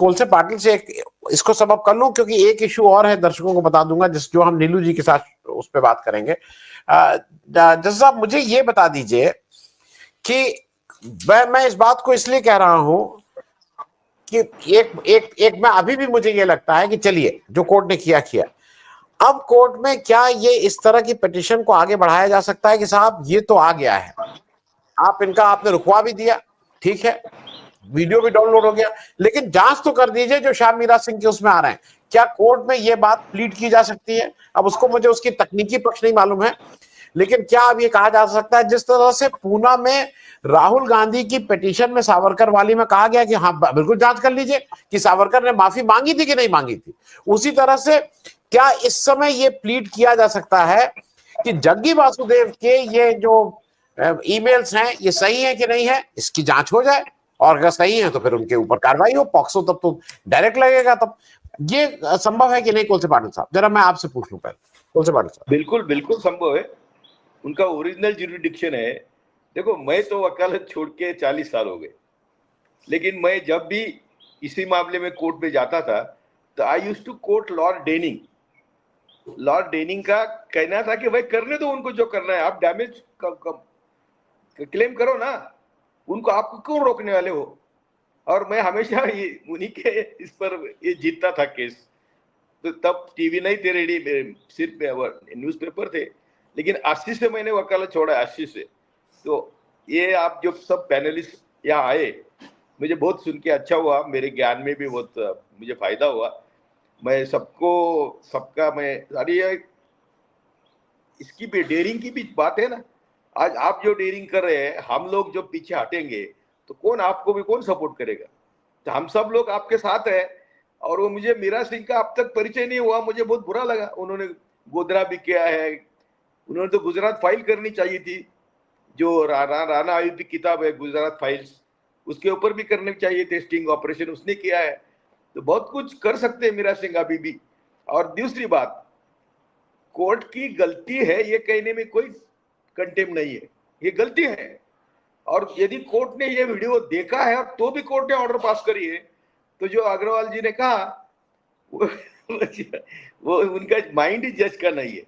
कोलसे पाटिल से इसको सबब कर लूं, क्योंकि एक इशू और है, दर्शकों को बता दूंगा, जिस जो हम नीलू जी के साथ उस पर बात करेंगे। जज साहब, मुझे ये बता दीजिए कि मैं इस बात को इसलिए कह रहा हूं कि एक एक एक मैं अभी भी मुझे ये लगता है कि चलिए जो कोर्ट ने किया किया, अब कोर्ट में क्या ये इस तरह की पिटीशन को आगे बढ़ाया जा सकता है कि साहब ये तो आ गया है, आप इनका आपने रुकवा भी दिया, ठीक है, वीडियो भी डाउनलोड हो गया, लेकिन जांच तो कर दीजिए जो शाह मीरा सिंह के उसमें आ रहे हैं। क्या कोर्ट में ये बात प्लीड की जा सकती है? अब उसको मुझे उसकी तकनीकी पक्ष नहीं मालूम है, लेकिन क्या अब ये कहा जा सकता है जिस तरह से पूना में राहुल गांधी की पिटीशन में सावरकर वाली में कहा गया कि हाँ बिल्कुल जांच कर लीजिए कि सावरकर ने माफी मांगी थी कि नहीं मांगी थी, उसी तरह से क्या इस समय ये प्लीड किया जा सकता है कि जग्गी वासुदेव के ये जो ईमेल्स हैं ये सही है कि नहीं है, इसकी जांच हो जाए, और अगर सही है तो फिर उनके ऊपर कार्रवाई हो, पॉक्सो तब तो डायरेक्ट लगेगा। तब ये संभव है कि नहीं? कोलसे पाटिल साहब, जरा मैं आपसे पूछ लूं पहले। कोलसे पाटिल साहब, बिल्कुल बिल्कुल संभव है, उनका ओरिजिनल ज्यूरिडिक्शन है। देखो, मैं तो वकालत छोड़ के 40 साल हो गए, लेकिन मैं जब भी इसी मामले में कोर्ट में जाता था तो I used to quote Lord Denning. Lord Denning का कहना था कि भाई करने दो उनको जो करना है, आप डैमेज क्लेम करो ना, उनको आपको क्यों रोकने वाले हो। और मैं हमेशा ये उन्हीं के इस पर ये जीतता था केस। तो तब टीवी नहीं थे, रेडियो सिर्फ न्यूज़पेपर थे, लेकिन 80 से मैंने वकालत छोड़ा, 80 से। तो ये आप जो सब पैनलिस्ट यहाँ आए, मुझे बहुत सुन के अच्छा हुआ, मेरे ज्ञान में भी बहुत मुझे फायदा हुआ। मैं सबका मैं सारी इसकी भी डेयरिंग की भी बात है ना। आज आप जो डेयरिंग कर रहे हैं, हम लोग जो पीछे हटेंगे तो कौन आपको भी कौन सपोर्ट करेगा। तो हम सब लोग आपके साथ हैं। और वो मुझे मीरा सिंह का अब तक परिचय नहीं हुआ, मुझे बहुत बुरा लगा। उन्होंने गोदरा भी किया है, उन्होंने तो गुजरात फाइल करनी चाहिए थी, जो राणा आयुब की किताब है गुजरात फाइल्स, उसके ऊपर भी करने चाहिए थे स्टिंग ऑपरेशन, उसने किया है। तो बहुत कुछ कर सकते हैं मीरा सिंह अभी भी। और दूसरी बात, कोर्ट की गलती है ये कहने में कोई कंटेम नहीं है, ये गलती है। और यदि कोर्ट ने ये वीडियो देखा है और तो भी कोर्ट ने ऑर्डर पास करी है, तो जो अग्रवाल जी ने कहा वो उनका माइंड ही जज का नहीं है।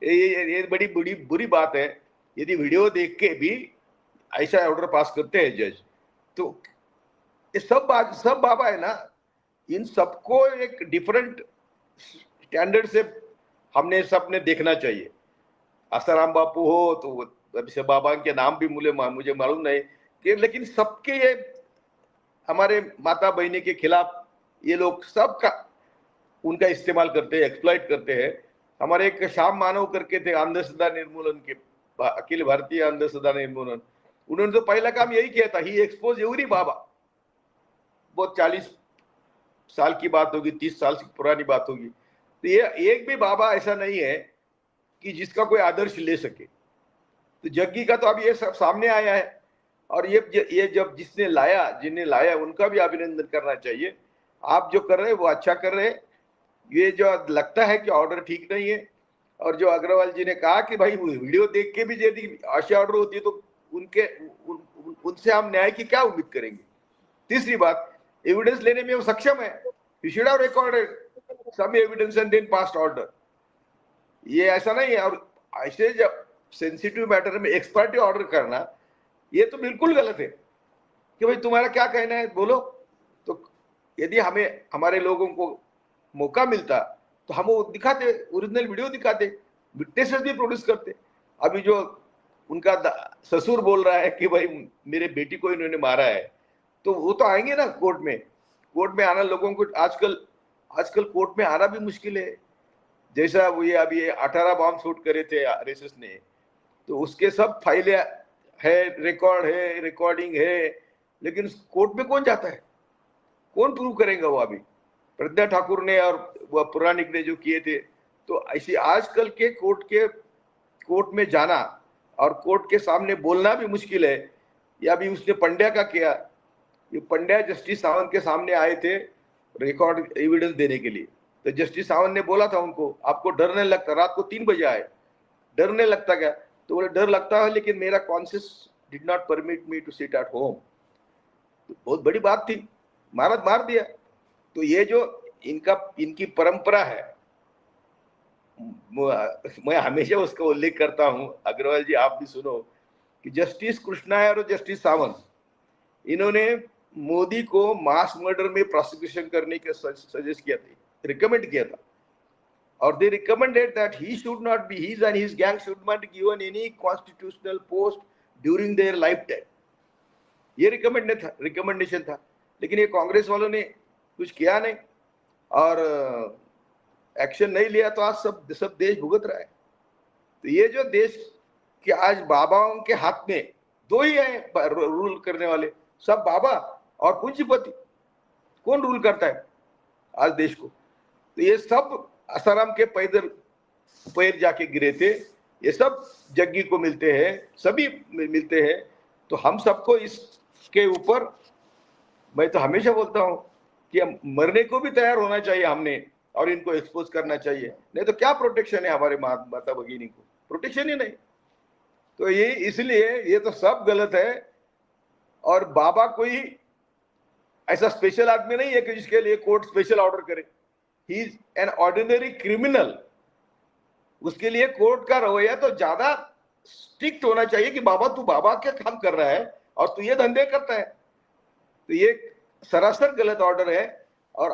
ये बड़ी बुरी बात है। यदि वीडियो देख के भी ऐसा ऑर्डर पास करते हैं जज, तो ये सब बाबा है ना, इन सबको एक डिफरेंट स्टैंडर्ड से हमने सबने देखना चाहिए। आसाराम बापू हो तो अभी बाबा के नाम भी मुझे मालूम नहीं कि, लेकिन सबके ये हमारे माता बहनी के खिलाफ ये लोग सबका उनका इस्तेमाल करते हैं, एक्सप्लॉइट करते हैं। हमारे एक श्याम मानव करके थे अंधश्रद्धा निर्मूलन के, अखिल भारतीय अंधश्रद्धा निर्मूलन, उन्होंने तो पहला काम यही किया था, ही एक्सपोज एवरी बाबा। बहुत 40 साल की बात होगी, 30 साल की पुरानी बात होगी। तो ये एक भी बाबा ऐसा नहीं है कि जिसका कोई आदर्श ले सके। तो जग्गी का तो अब ये सब सामने आया है, और ये जब जिन्हें लाया उनका भी अभिनंदन करना चाहिए। आप जो कर रहे हैं वो अच्छा कर रहे हैं। ये जो लगता है कि ऑर्डर ठीक नहीं है, और जो अग्रवाल जी ने कहा कि भाई वीडियो देख के भी यदि आशा ऑर्डर होती है तो उनसे हम न्याय की क्या उम्मीद करेंगे। तीसरी बात, एविडेंस लेने में वो सक्षम है, you should have recorded some evidence and then passed order. ये ऐसा नहीं है। और ऐसे जब सेंसिटिव मैटर में एक्सपर्टी ऑर्डर करना, ये तो बिल्कुल गलत है कि भाई तुम्हारा क्या कहना है बोलो। तो यदि हमें हमारे लोगों को मौका मिलता तो हम वो दिखाते, ओरिजिनल वीडियो दिखाते, विटनेसेस भी प्रोड्यूस करते। अभी जो उनका ससुर बोल रहा है कि भाई मेरे बेटी को इन्होंने मारा है, तो वो तो आएंगे ना कोर्ट में। कोर्ट में आना लोगों को आजकल कोर्ट में आना भी मुश्किल है। जैसा वो ये अभी 18 बॉम्ब शूट करे थे आरएसएस ने, तो उसके सब फाइलें है, रिकॉर्ड है, रिकॉर्डिंग है, लेकिन कोर्ट में कौन जाता है, कौन प्रूव करेगा वो। अभी प्रज्ञा ठाकुर ने और वह पुरानिक ने जो किए थे। तो ऐसी आजकल के कोर्ट में जाना और कोर्ट के सामने बोलना भी मुश्किल है। या भी उसने पंड्या का किया, ये पंड्या जस्टिस सावंत के सामने आए थे रिकॉर्ड एविडेंस देने के लिए। तो जस्टिस सावंत ने बोला था उनको, आपको डर नहीं लगता, रात को 3 बजे आए, डर नहीं लगता क्या? तो बोले डर लगता है, लेकिन मेरा conscious did not permit me to sit at home. तो बहुत बड़ी बात थी, मार दिया। तो ये जो इनकी परंपरा है, मैं हमेशा उसका उल्लेख करता हूं, अग्रवाल जी आप भी सुनो, कि जस्टिस कृष्णायर और जस्टिस सावंत, इन्होंने मोदी को मास मर्डर में प्रोसिक्यूशन करने के सजेस्ट किया था, रिकमेंड किया था, और they recommended that he should not be, he and his gang should not be given any constitutional post during their lifetime. ये रिकमेंडेशन था, लेकिन ये कांग्रेस वालों ने कुछ किया नहीं और एक्शन नहीं लिया, तो आज सब देश भुगत रहा है। तो ये जो देश के आज बाबाओं के हाथ में दो ही है रूल करने वाले, सब बाबा और पूंजीपति। कौन रूल करता है आज देश को? तो ये सब आसाराम के पैर जाके गिरे थे, ये सब जग्गी को मिलते हैं, सभी मिलते हैं। तो हम सबको इसके ऊपर, मैं तो हमेशा बोलता हूं कि हम मरने को भी तैयार होना चाहिए हमने, और इनको एक्सपोज करना चाहिए, नहीं तो क्या प्रोटेक्शन है हमारे माता भगिनी को? प्रोटेक्शन ही नहीं। तो ये इसलिए ये तो सब गलत है, और बाबा कोई ऐसा स्पेशल आदमी नहीं है कि जिसके लिए कोर्ट स्पेशल ऑर्डर करे। He is an ordinary criminal. उसके लिए कोर्ट का रवैया तो ज्यादा स्ट्रिक्ट होना चाहिए कि बाबा तू बाबा क्या काम कर रहा है और तू ये धंधे करता है। तो ये सरासर गलत ऑर्डर है, और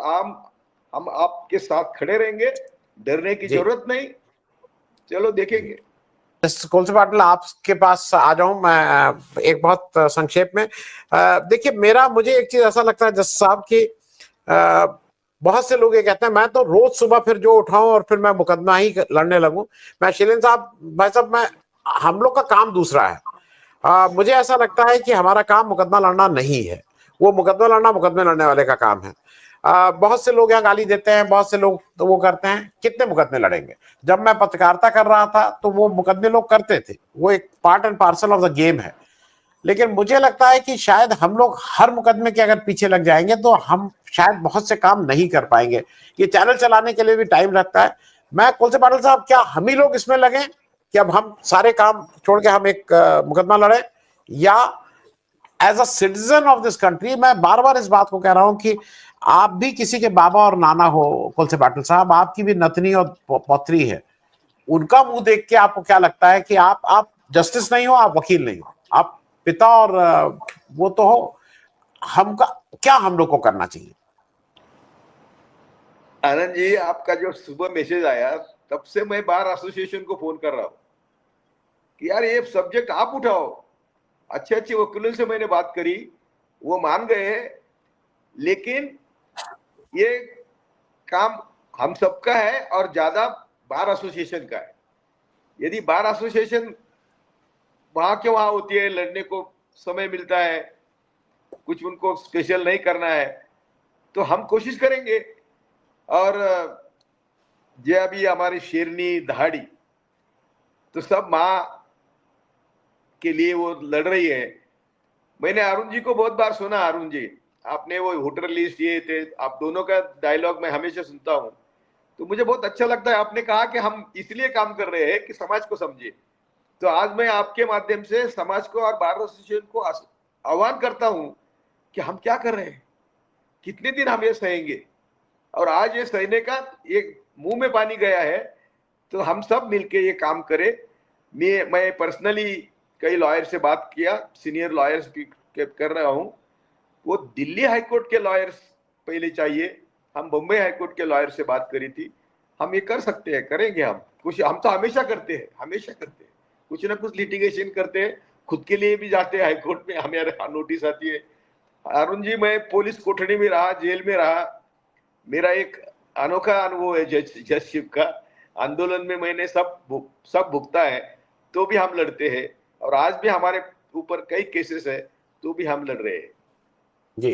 हम आपके साथ खड़े रहेंगे, डरने की जरूरत नहीं। चलो देखेंगे। कोलसे पाटिल, आपके पास आ जाऊं मैं एक बहुत संक्षेप में। देखिए, मुझे एक चीज ऐसा लगता है जज साहब की, बहुत से लोग ये कहते हैं मैं तो रोज सुबह फिर जो उठाऊं और फिर मैं मुकदमा ही लड़ने लगूं। मैं शिलेंद्र साहब, भाई साहब, हम लोग का काम दूसरा है। मुझे ऐसा लगता है कि हमारा काम मुकदमा लड़ना नहीं है, वो मुकदमा लड़ना मुकदमे लड़ने वाले का काम है। बहुत से लोग यहाँ गाली देते हैं, बहुत से लोग तो वो करते हैं, कितने मुकदमे लड़ेंगे? जब मैं पत्रकारिता कर रहा था तो वो मुकदमे लोग करते थे, वो एक part and parcel of the game है। लेकिन मुझे लगता है कि शायद हम लोग हर मुकदमे के अगर पीछे लग जाएंगे तो हम शायद बहुत से काम नहीं कर पाएंगे। ये चैनल चलाने के लिए भी टाइम लगता है। मैं कोलसे पाटिल साहब, क्या हम ही लोग इसमें लगे कि अब हम सारे काम छोड़ के हम एक मुकदमा लड़े, या as a citizen of this country, मैं बार बार इस बात को कह रहा हूं कि आप भी किसी के बाबा और नाना हो कोलसे पाटिल साहब, आपकी भी नतनी और पौत्री है, उनका मुंह देख के आपको क्या लगता है कि आप जस्टिस नहीं हो, आप वकील नहीं हो, आप पिता और वो तो हो, हम लोग को करना चाहिए? आनंद जी, आपका जो सुबह मैसेज आया तब से मैं बार एसोसिएशन को फोन कर रहा हूं कि यार ये सब्जेक्ट आप उठाओ। अच्छे अच्छे वकीलों से मैंने बात करी, वो मान गए, लेकिन ये काम हम सबका है और ज्यादा बार एसोसिएशन का है। यदि बार एसोसिएशन वहां के वहां होती है, लड़ने को समय मिलता है, कुछ उनको स्पेशल नहीं करना है, तो हम कोशिश करेंगे। और जो अभी हमारी शेरनी दहाड़ी, तो सब माँ के लिए वो लड़ रही है। मैंने अरुण जी को बहुत बार सुना, अरुण जी आपने वो वोटर लिस्ट ये थे, आप दोनों का डायलॉग मैं हमेशा सुनता हूँ, तो मुझे बहुत अच्छा लगता है। आपने कहा कि हम इसलिए काम कर रहे हैं कि समाज को समझे। तो आज मैं आपके माध्यम से समाज को और बार एसोसिएशन को आह्वान करता हूं कि हम क्या कर रहे हैं, कितने दिन हम ये सहेंगे, और आज ये सहने का एक मुंह में पानी गया है, तो हम सब मिलके ये काम करें। मैं पर्सनली कई लॉयर से बात किया, सीनियर लॉयर्स भी कर रहा हूं। वो दिल्ली हाईकोर्ट के लॉयर्स पहले चाहिए, हम बम्बई हाईकोर्ट के लॉयर से बात करी थी। हम ये कर सकते हैं, करेंगे हम कुछ, हम तो हमेशा करते हैं कुछ ना कुछ लिटिगेशन करते हैं, खुद के लिए भी जाते हैं हाईकोर्ट में, हमें नोटिस आती है। अरुण जी, मैं पुलिस कोठरी में रहा, जेल में रहा, मेरा एक अनोखा अनुभव है जजशिप का। आंदोलन में मैंने सब भुगता है, तो भी हम लड़ते हैं, और आज भी हमारे ऊपर कई केसेस है, तो भी हम लड़ रहे हैं। जी।